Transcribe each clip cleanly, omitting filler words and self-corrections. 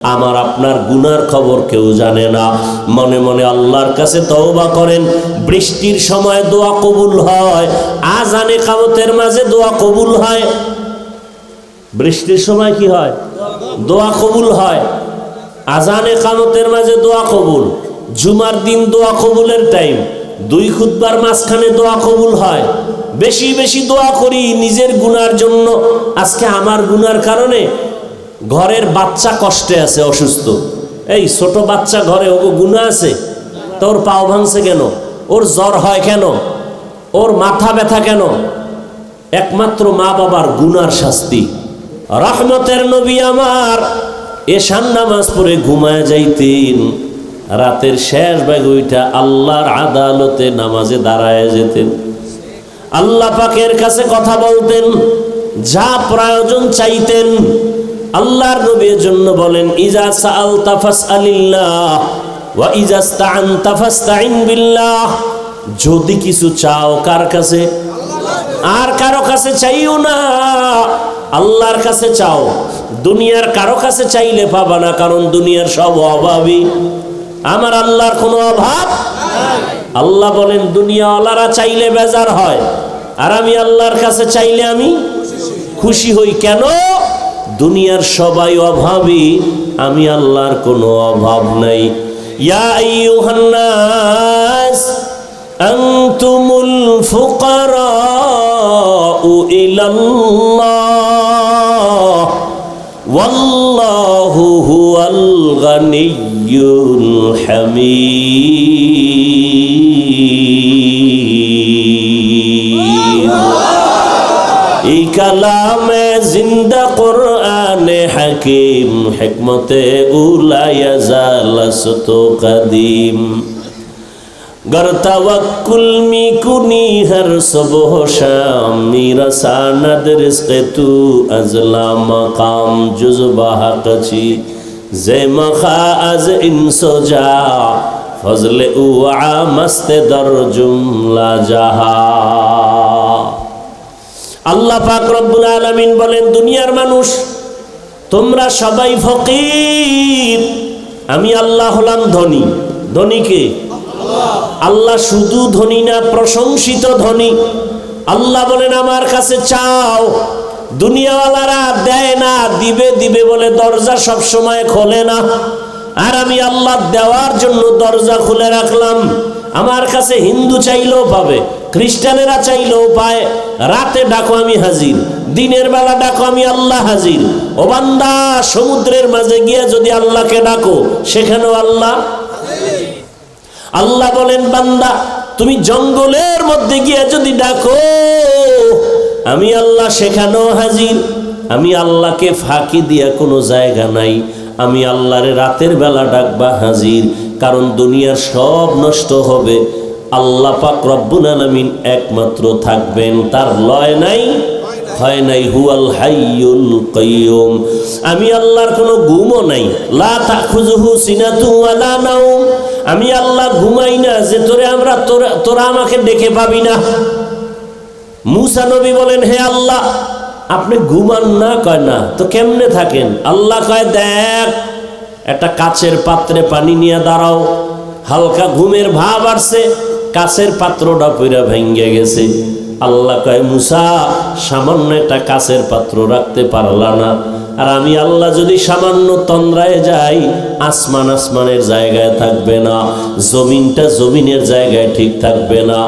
আমার আপনার গুনার খবর কেউ জানে না। মনে মনে আল্লাহর কাছে তওবা করেন। বৃষ্টির সময় দোয়া কবুল হয়, আজানে কামতের মাঝে দোয়া কবুল হয়। বৃষ্টির সময় কি হয়? দোয়া কবুল হয়। আজানে কামতের মাঝে দোয়া কবুল। জুমার দিন দোয়া কবুলের টাইম। দুই খুতবার মাঝখানে দোয়া কবুল হয়। বেশি বেশি দোয়া করি নিজের গুনার জন্য। আজকে আমার গুনার কারণে ঘরের বাচ্চা কষ্টে আছে, অসুস্থ। এই ছোট বাচ্চা ঘরে, ও গুনাহ আছে? তোর পাও ভাঙছে কেন? ওর জ্বর হয় কেন? ওর মাথা ব্যথা কেন? একমাত্র মা বাবার গুনার শাস্তি। রহমতের নবী আমার এশার নামাজ পড়ে ঘুমায় যাইতেন। রাতের শেষ ভাগ ওইটা আল্লাহর আদালতে নামাজে দাঁড়ায় যেতেন। আল্লাহ পাকের কাছে কথা বলতেন, যা প্রয়োজন চাইতেন। আল্লাহর নবীর জন্য বলেন, ইজা সাআলতা ফাসআলিল্লাহ ওয়া ইজা ইসতাআনতা ফাসতাইন বিল্লাহ। যদি কিছু চাও কার কাছে? আর কারো কাছে চাইও না, আল্লাহর কাছে চাও। দুনিয়ার কারো কাছে চাইলে পাবা না, কারণ দুনিয়ার সব অভাবী। আমার আল্লাহর কোনো অভাব নাই। আল্লাহ বলেন, দুনিয়াওয়ালারা চাইলে বেজার হয়, আর আমি আল্লাহর কাছে চাইলে আমি খুশি হই। কেন? দুনিয়ার সবাই অভাবী, আমি আল্লাহর কোনো অভাব নাই। ইয়া আইয়ুহান নাস আনতুমুল ফুকারাউ ইলাল্লাহ ওয়াল্লাহু হুয়াল গানিয়্যুল হামিদ। এই কালামে জিন্দা কোরআনে হাকিম, হিকমতে উলায়া জালাসত কদিম। गर तवक्कुल मी कुनी हर सुबह शाम, मेरा सानद रिज़्क़ तू अज़ला मकाम जुज़बा हक़ची ज़े मखा अज़ इंसो जा फज़ल उआ मस्त दर जुमला जहा। আল্লাহ পাক রব্বুল আলামিন বলেন, দুনিয়ার মানুষ তোমরা সবাই ফকির, আমি আল্লাহ হলাম ধনী। ধনী কে? আল্লাহ শুধু ধনী না, প্রশংসিত ধনী। আল্লাহ বলেন, আমার কাছে চাও। দুনিয়াওয়ালারা দেয় না, দিবে দিবে বলে দরজা সব সময় খোলে না, আর আমি আল্লাহ দেওয়ার জন্য দরজা খুলে রাখলাম। আমার কাছে হিন্দু চাইলেও পাবে, খ্রিস্টানেরা চাইলেও পায়। রাতে ডাকো আমি হাজির, দিনের বেলা ডাকো আমি আল্লাহ হাজির। ও বান্দা, সমুদ্রের মাঝে গিয়ে যদি আল্লাহকে ডাকো, সেখানেও আল্লাহ। আল্লাহ বলেন, বান্দা তুমি জঙ্গলের মধ্যে গিয়ে যদি ডাকো, আমি আল্লাহ সেখানেও হাজির। আমি আল্লাহকে ফাঁকি দিয়া কোনো জায়গা নাই। আমি আল্লাহরে রাতের বেলা ডাকবা হাজির, কারণ দুনিয়ার সব নষ্ট হবে, আল্লাহ পাক রব্বুল আলামিন একমাত্র থাকবেন, তার লয় নাই, হয় নাই। হুয়াল হাইয়ুল কাইয়ুম। আমি আল্লাহর কোনো ঘুমও নাই। লা তাখুযুহু সিনাতু ওয়ালা নাওম। আমি আল্লাহ ঘুমাই না যে তোরা আমাকে ডেকে পাবি না। মুসা নবী বলেন, হে আল্লাহ, আপনি ঘুমান না? কয় না তো কেমনে থাকেন? আল্লাহ কয়, দেখ, একটা কাচের পাত্রে পানি নিয়ে দাঁড়াও। হালকা ঘুমের ভাব আসছে, কাচের পাত্রটা পুরা ভেঙে গেছে। আল্লাহ কয়, মুসা, সামান্য একটা কাচের পাত্র রাখতে পারলা না? আর আমি আল্লাহ যদি সামান্য তন্দ্রায় যাই, আসমান আসমানের জায়গায় থাকবে না, জমিনটা জমিনের জায়গায় ঠিক থাকবে না।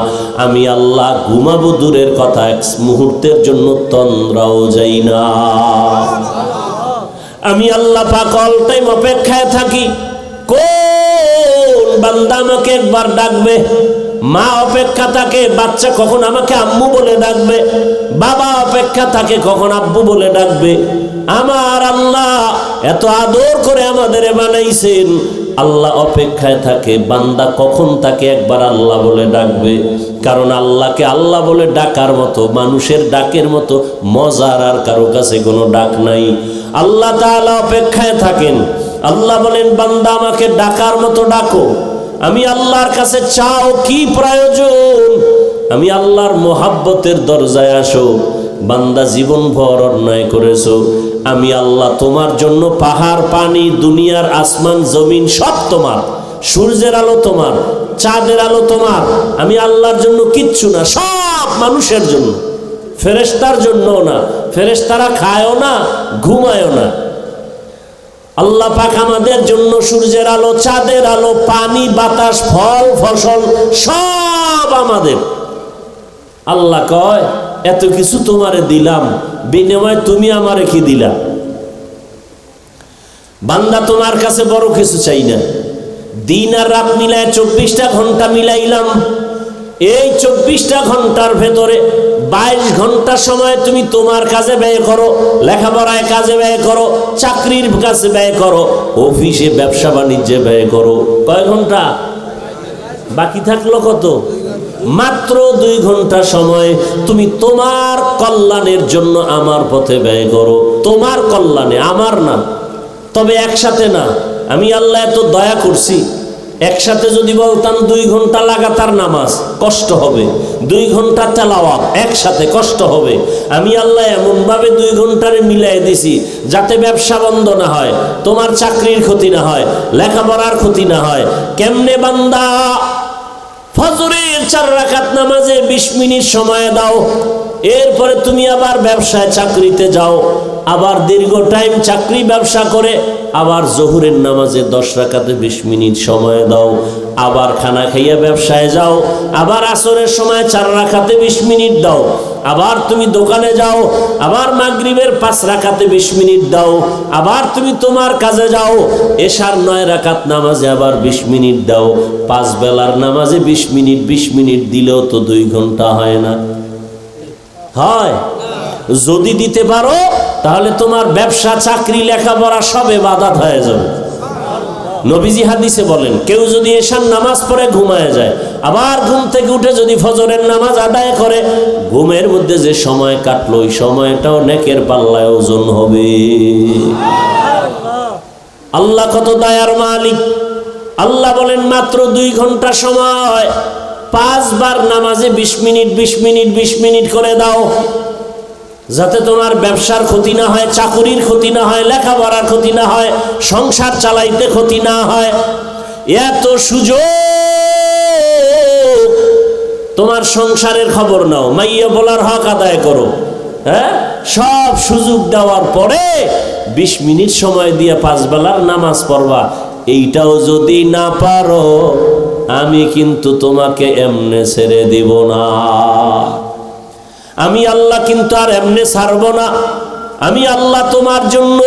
আমি আল্লাহ ঘুমাবো দূরের কথা, এক মুহূর্তের জন্য তন্দ্রাও যাই না। আমি আল্লাহ পাক অল টাইম অপেক্ষায় থাকি, কোন বান্দা আমাকে একবার ডাকবে। মা অপেক্ষা থাকে, বাচ্চা কখন আমাকে আম্মু বলে ডাকবে। বাবা অপেক্ষা থাকে, কখন আব্বু বলে ডাকবে। আমার আল্লাহ এত আদর করে আমাদের বানাইছেন, আল্লাহ অপেক্ষায় থাকে বান্দা কখন তাকে একবার আল্লাহ বলে ডাকবে। কারণ আল্লাহকে আল্লাহ বলে ডাকার মতো, মানুষের ডাকের মতো মজার আর কারো কাছে কোনো ডাক নাই। আল্লাহ তাআলা অপেক্ষায় থাকেন। আল্লাহ বলেন, বান্দা আমাকে ডাকার মতো ডাকো। আমি আল্লাহর কাছে চাও, কি প্রয়োজন? আমি আল্লাহর মোহাব্বতের দরজায় আসো। বান্দা জীবনভর অন্যায় করেছো, আমি আল্লাহ তোমার জন্য পাহাড় পানি দুনিয়ার আসমান জমিন সব তোমার, সূর্যের আলো তোমার, চাঁদের আলো তোমার, আমি আল্লাহর জন্য কিচ্ছু না, সব মানুষের জন্য, ফেরেশতার জন্য না। ফেরেশতারা খায়ও না, ঘুমায়ও না। আল্লাহ পাক আমাদের জন্য সূর্যের আলো, চাঁদের আলো, পানি, বাতাস, ফল, ফসল সব আমাদের। আল্লাহ কয় এত কিছু তোমারে দিলাম, বিনিময়ে তুমি আমারে কি দিলা? বান্দা তোমার কাছে বড় কিছু চাই না, দিন আর রাত মিলায় 24টা ঘন্টা মিলাইলাম। এই 24টা ঘন্টার ভেতরে 22 ঘন্টা সময় তুমি তোমার কাজে ব্যয় করো, লেখাপড়ায় কাজে ব্যয় করো, চাকরির কাছে ব্যয় করো, অফিসে ব্যবসা বাণিজ্যে ব্যয় করো। কয় ঘন্টা বাকি থাকলো? কত? মাত্র 2 ঘন্টা সময় তুমি তোমার কল্যাণের জন্য আমার পথে ব্যয় করো, তোমার কল্যাণে, আমার না। তবে একসাথে না। আমি আল্লাহ এত দয়া করছি, একসাথে যদি বলতাম 2 ঘন্টা লাগাতার নামাজ, কষ্ট হবে। 2 ঘন্টা তেলাওয়াত একসাথে, কষ্ট হবে। আমি আল্লাহ এমনভাবে 2 ঘন্টারে মিলাই দিছি যাতে ব্যবসা বন্ধ না হয়, তোমার চাকরির ক্ষতি না হয়, লেখাপড়ার ক্ষতি না হয়। কেমনে বান্দা? ফজরের 4 রাকাত নামাজে 20 মিনিট সময় দাও, এরপরে তুমি আবার ব্যবসায় চাকরিতে যাও, আবার দীর্ঘ টাইম চাকরি ব্যবসা করে আবার জোহরের নামাজে 10 রাকাতে 20 মিনিট সময় দাও, আবার খানা খাইয়া ব্যবসায় যাও, আবার আসরের সময় 4 রাকাতে 20 মিনিট দাও, আবার তুমি দোকানে যাও, আবার মাগরিবের 5 রাকাতে 20 মিনিট দাও, আবার তুমি তোমার কাজে যাও, এশার 9 রাকাত নামাজে আবার 20 মিনিট দাও। 5 বেলার নামাজে 20 মিনিট 20 মিনিট দিলেও তো 2 ঘন্টা হয় না? হয়? যদি দিতে পারো তাহলে তোমার ব্যবসা, চাকরি, লেখাপড়া সবে বাধাত হয়ে যাবে। নবীজি হাদিসে বলেন, কেউ যদি এশার নামাজ পড়ে ঘুমায় যায়, আবার ঘুম থেকে উঠে যদি ফজরের নামাজ আদায় করে, ঘুমের মধ্যে যে সময় কাটলো ওই সময়টাও নেকের পাল্লায় ওজন হবে। আল্লাহ কত দয়ার মালিক। আল্লাহ বলেন মাত্র 2 ঘন্টা সময় 5 বার নামাজে 20 মিনিট 20 মিনিট 20 মিনিট করে দাও, যাতে তোমার ব্যবসার ক্ষতি না হয়, চাকুরির ক্ষতি না হয়, লেখাপড়ার ক্ষতি না হয়, সংসার চালাইতে ক্ষতি না হয়। এত সুযোগ, তোমার সংসারের খবর নাও, মাইয়া বলার হক আদায় করো, হ্যাঁ, সব সুযোগ দেওয়ার পরে 20 মিনিট সময় দিয়ে 5 বেলার নামাজ পড়বা। এইটাও যদি না পারো, আমি কিন্তু তোমাকে এমনে ছেড়ে দিব না। আমি আল্লাহ কিন্তু আর এমনে ছাড়ব না। আমি আল্লাহ তোমার জন্য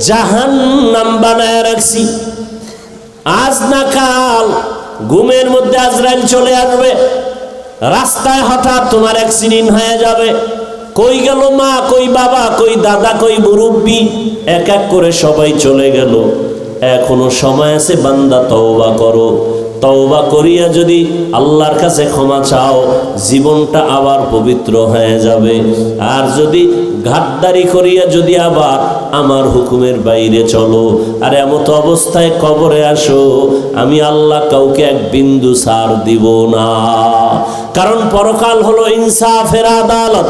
জাহান্নাম বানায় রাখছি। আজ না কাল ঘুমের মধ্যে আজরাইল চলে আসবে, রাস্তায় হঠাৎ তোমার অ্যাক্সিডেন্ট হয়ে যাবে। কই গেল মা, কই বাবা, কই দাদা, কই মুরব্বি, এক এক করে সবাই চলে গেল। এখনো সময় আছে, বান্দা তওবা করো। তওবা করিয়া যদি আল্লাহর কাছে ক্ষমা চাও, জীবনটা আবার পবিত্র হয়ে যাবে। আর যদি ঘাটদারি করিয়া যদি আবার আমার হুকুমের বাইরে চলো, আর এমত অবস্থায় কবরে আসো, আমি আল্লাহ কাউকে এক বিন্দু ছাড় দিব না। কারণ পরকাল হলো ইনসাফের আদালত।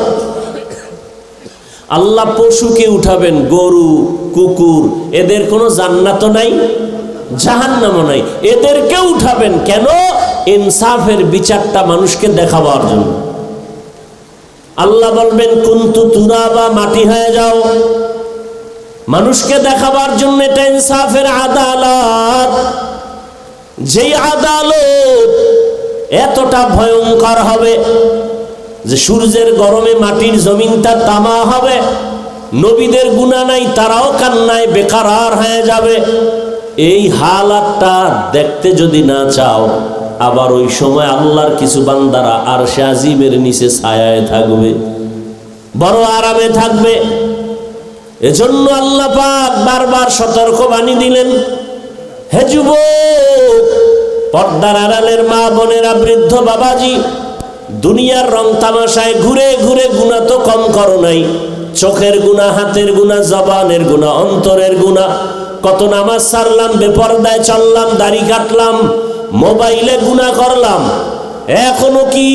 আল্লাহ পশুকে উঠাবেন, গরু, কুকুর, এদের কোনো জান্নাত নাই, জাহান্নামও নাই, এদেরকে উঠাবেন। কেন? ইনসাফের বিচারটা মানুষকে দেখাবার জন্য। আল্লাহ বলবেন কুনতু তুরাবা, মাটি হয়ে যাও, মানুষকে দেখাবার জন্য। এটা ইনসাফের আদালত। যেই আদালত এতটা ভয়ঙ্কর হবে যে সূর্যের গরমে মাটির জমিনটা তামা হবে। নবীদের গুনাহ নাই, তারাও কান্নায় বেকারার হয়ে যাবে। এই হালাতটা দেখতে যদি না চাও, আবার ওই সময় আল্লাহর কিছু বান্দারা আরশে আজিমের নিচে ছায়ায় থাকবে, বড় আরামে থাকবে। এজন্য আল্লাহ পাক বারবার সতর্ক বাণী দিলেন, হে যুবক, পর্দার আড়ালের মা বোনেরা, বৃদ্ধ বাবাজি, দুনিয়ার রং তামাশায় ঘুরে ঘুরে গুনাহ তো কম করো নাই। চোখের গুনাহ, হাতের গুনাহ, জবানের গুনাহ, অন্তরের গুনাহ। কত নামাজ ছাড়লাম, বেপরদায় চললাম, দাড়ি কাটলাম, মোবাইলে গুনাহ করলাম, এখনো কি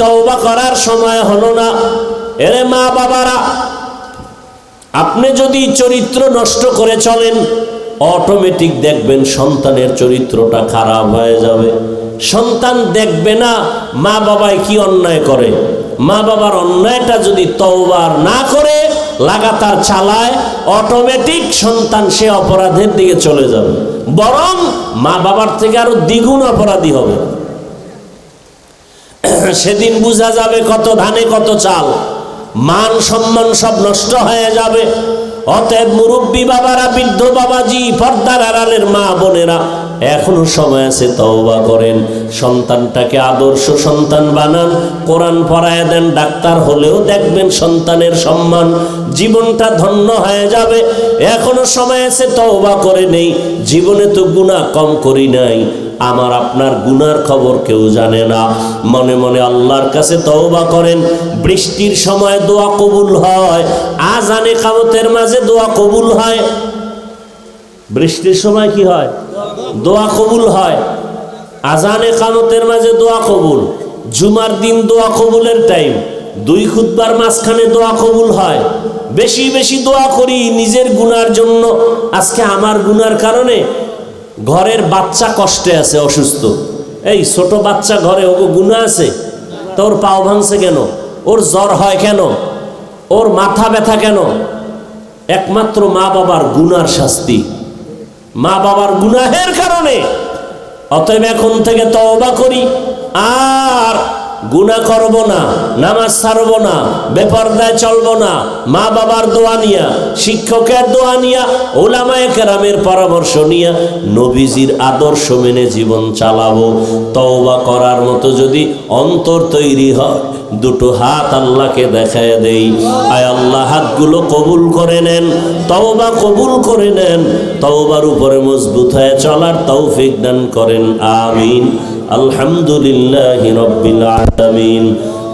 তওবা করার সময় হলো না? এরে মা বাবারা, আপনি যদি চরিত্র নষ্ট করে চলেন, অটোমেটিক দেখবেন সন্তানের চরিত্রটা খারাপ হয়ে যাবে। সন্তান দেখবে না মা বাবায় কি অন্যায় করে, মা বাবার অন্যায়টা যদি তওবা না করে লাগাতার চালায়, অটোমেটিক সন্তান সে অপরাধের দিকে চলে যাবে, বরং মা বাবার থেকে আরো দ্বিগুণ অপরাধী হবে। সেদিন বোঝা যাবে কত ধানে কত চাল, মান সম্মান সব নষ্ট হয়ে যাবে। অতএব মুরব্বী বাবারা, বৃদ্ধ বাবাজি, পর্দার আড়ালের মা বোনেরা, এখনো সময় আছে, তওবা করেন, সন্তানটাকে আদর্শ সন্তান বানান, কোরআন পড়ায় দেন, ডাক্তার হলেও দেখবেন সন্তানের সম্মান, জীবনটা ধন্য হয়ে যাবে। এখনো সময় আছে, তওবা করে নেই। জীবনে তো গুনাহ কম করি নাই, আমার আপনার গুনার খবর কেউ জানে না। মনে মনে আল্লাহর কাছে তওবা করেন। বৃষ্টির সময় দোয়া কবুল হয়, আজানে কামতের মাঝে দোয়া কবুল হয়। বৃষ্টির সময় কি হয়? দোয়া কবুল হয়। আজানে কামতের মাঝে দোয়া কবুল। জুমার দিন দোয়া কবুলের টাইম, দুই খুতবার মাঝখানে দোয়া কবুল হয়। বেশি বেশি দোয়া করি নিজের গুনার জন্য। আজকে আমার গুনার কারণে ঘরের বাচ্চা কষ্টে আছে, অসুস্থ। এই ছোট বাচ্চা ঘরে, ওগো গুনাহ আছে? তোর পাও ভাঙছে কেন? ওর জ্বর হয় কেন? ওর মাথা ব্যথা কেন? একমাত্র মা বাবার গুনার শাস্তি, মা বাবার গুনাহের কারণে। অতএব এখন থেকে তওবা করি, আর গুনাহ করব না, নামাজ ছাড়ব না, বেপরদায় চলব না, মা বাবার দোয়া নিয়া, শিক্ষকের দোয়া নিয়া, উলামায়ে কেরামের পরামর্শ নিয়া, নবীজির আদর্শ মেনে জীবন চালাবো। তওবা করার মতো যদি অন্তর তৈরি হয়, দুটো হাত আল্লাহকে দেখায় দেই, আয় আল্লাহ হাতগুলো কবুল করে নেন, তওবা কবুল করে নেন, তওবার উপরে মজবুত হয়ে চলার তৌফিক দান করেন, আমিন। আলহামদুলিল্লাহি রাব্বিল আলামিন,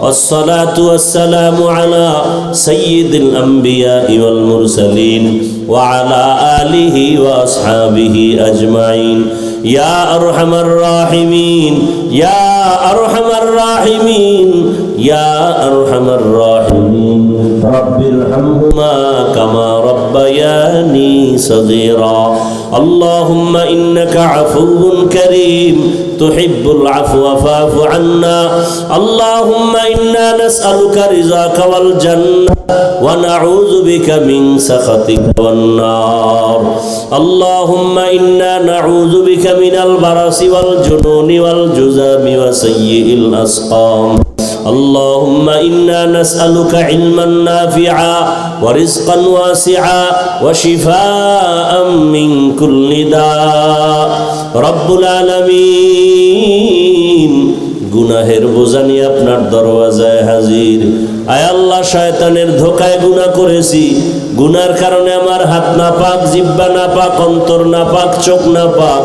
والصلاة والسلام على سيد الأنبياء والمرسلين وعلى آله وأصحابه أجمعين يا أرحم الراحمين يا أرحم الراحمين يا أرحم الراحمين رب ارحمهما كما ربياني صغيرا اللهم إنك عفو كريم تحب العفو فاعف عنا اللهم إنا نسألك رضاك والجنة ونعوذ بك من سخطك والنار اللهم إنا نعوذ بك من البرص والجنون والجذام وسيء الأسقام اللهم إنا نسألك علما نافعا ورزقا واسعا وشفاء من كل داء رب العالمين গুনাহের বোঝা নিয়ে আপনার দরওয়াজায় হাজির। আয় আল্লাহ, শয়তানের ধোকায় গুনাহ করেছি, গুনার কারণে আমার হাত নাপাক, জিহ্বা নাপাক, অন্তর নাপাক, চোখ নাপাক।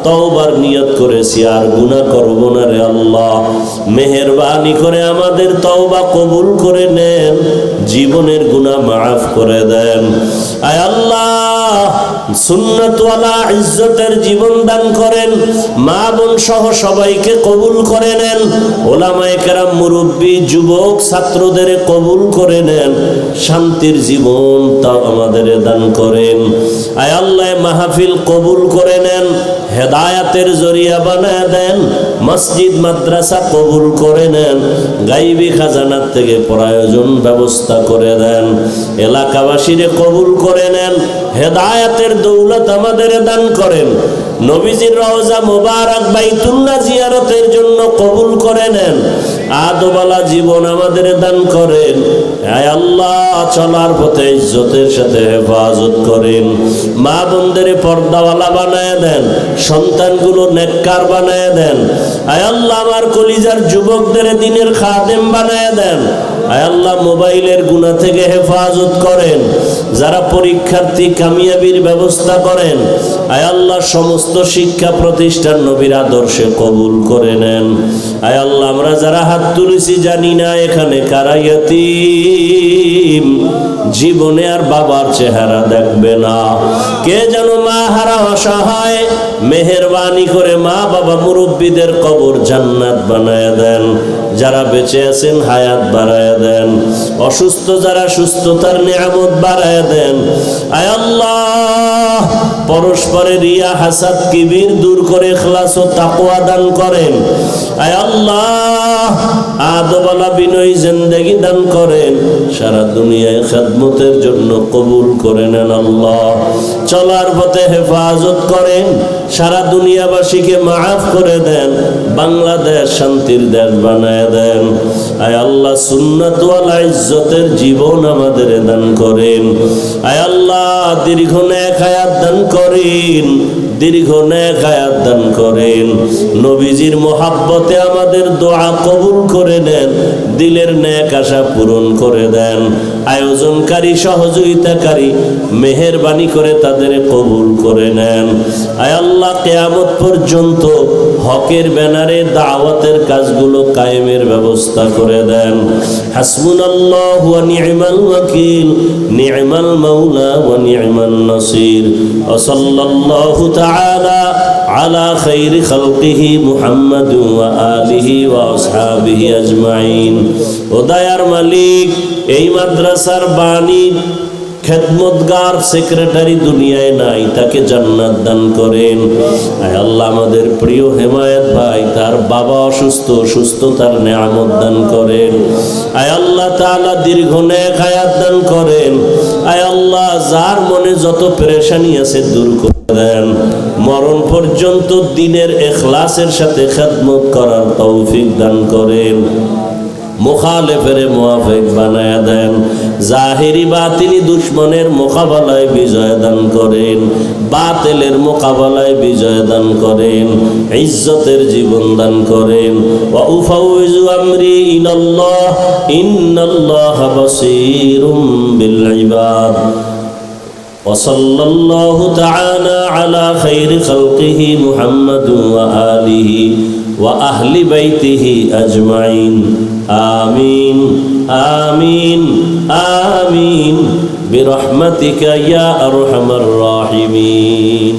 তওবার নিয়ত করেছি, আর গুনাহ করব না রে আল্লাহ। মেহেরবানি করে আমাদের তওবা কবুল করে নেন, জীবনের গুনাহ মাফ করে দেন। আয় আল্লাহ, সুন্নাতওয়ালা ইজ্জতের জীবন দান করেন, মা বোন সহ সবাইকে কবুল করে নেন, ওলামায়ে কেরাম, মুরব্বী, যুবক, ছাত্রদের কবুল করে নেন, শান্তির জীবন তা আমাদের দান করেন। আয় আল্লাহ, মাহফিল কবুল করে নেন, হেদায়াতের জরিয়া বানায় দেন, মসজিদ মাদ্রাসা কবুল করে নেন, গাইবি খাজানার থেকে প্রয়োজন ব্যবস্থা করে দেন, এলাকাবাসীরে কবুল করে নেন, হেদায়াতের দৌলত আমাদের দান করেন, নবীজির রওজা মুবারক বাইতুল্লাহ জিয়ারতের জন্য কবুল করে নেন, আদবালা জীবন আমাদের দান করেন। আয় আল্লাহ, চলার পথে ইজ্জতের সাথে হেফাজত করেন, মা বোনদের পর্দাওয়ালা বানায় দেন, সন্তানগুলো নেককার বানায় দেন। আয় আল্লাহ, আমার কলিজার যুবকদের দ্বীনের খাদেম বানায় দেন। আয় আল্লাহ, মোবাইলের গুনাহ থেকে হেফাজত করেন, যারা পরীক্ষার্থী কামিয়াবির ব্যবস্থা করেন। আয় আল্লাহ, সমস্ত শিক্ষা প্রতিষ্ঠান নবীর আদর্শে কবুল করে নেন। আয় আল্লাহ, আমরা যারা হাত তুলেছি জানি না এখানে কারা ইয়াতীম, জীবনে আর বাবার চেহারা দেখবে না, কে যেন মা দিশাহারা অসহায় মেহেরবানি করে মা বাবা মুরব্বীদের কবর জান্নাত বানায় দেন। যারা বেঁচে আছেন হায়াত বাড়ায় দেন, অসুস্থ যারা সুস্থতার নিয়ামত বাড়ায় দেন। আয় আল্লাহ, পরস্পরের রিয়া হাসাদ কিবির দূর করে ইখলাস ও তাকওয়া দান করেন। আয় আল্লাহ, আদবওয়ালা বিনয়ী জিন্দেগি দান করেন। সারা দুনিয়ায় খেদমতের জন্য কবুল করে নেন আল্লাহ। চলার পথে হেফাজত করেন, সারা দুনিয়াবাসীকে মাফ করে দেন, বাংলাদেশ শান্তির দেশ বানায় দেন। আয় আল্লাহ, সুন্নাত ওয়াল ইজ্জতের জীবন আমাদের দান করেন। আয় আল্লাহ, দীর্ঘ নেক হায়াত দান করেন, দীর্ঘ নেক হায়াত দান করেন। নবীজির মোহাব্বতে আমাদের দোয়া কবুল করে নেন, দিলের নেক আশা পূরণ করে দেন। আয়োজনকারী সহযোগিতাকারী মেহেরবানি করে তাদের কবুল করে নেন। আয় আল্লাহ, কিয়ামত পর্যন্ত হকের ব্যানারে দাওয়াতের কাজগুলো কায়েমের ব্যবস্থা করে দেন। হাসবুনাল্লাহু ওয়া নি'মাল ওয়াকিল, নি'মাল মাওলা ওয়া নি'মান নাসির। ওয়া সাল্লাল্লাহু তাআলা আলা খাইরি খালকিহি মুহাম্মাদ ওয়া আলিহি ওয়া আসহাবিহি আজমাইন। ও দয়ার মালিক, এই মাদ্রাসার বাণী খেদমতগার সেক্রেটারি দুনিয়ায় নাই, তাকে জান্নাত দান করেন। আয় আল্লাহ, আমাদের প্রিয় হেমায়েত ভাই, তার বাবা অসুস্থ, সুস্থতার নেয়ামত দান করেন। আয় আল্লাহ তাআলা দীর্ঘ নেক হায়াত দান করেন। আয় আল্লাহ, যার মনে যত পেরেশানি আছে দূর করে দেন। মরণ পর্যন্ত দ্বীনের ইখলাসের সাথে খেদমত করার তৌফিক দান করেন। মুখালেফের মুওয়াফিক বানায়া দেন। জাহিরি বাতিনি দুশ্মনের মোকাবেলায় বিজয় দান করেন, বাতিলের মোকাবেলায় বিজয় দান করেন, ইজ্জতের জীবন দান করেন। ওয়া উফাউযু আমরি ইলাল্লাহ, ইন্নাল্লাহা বাসীরুম বিল ইবাদ। وصلى الله تعالى على خير خلقه محمد وآله وأهل بيته أجمعين. آمين آمين آمين برحمتك يا أرحم الراحمين.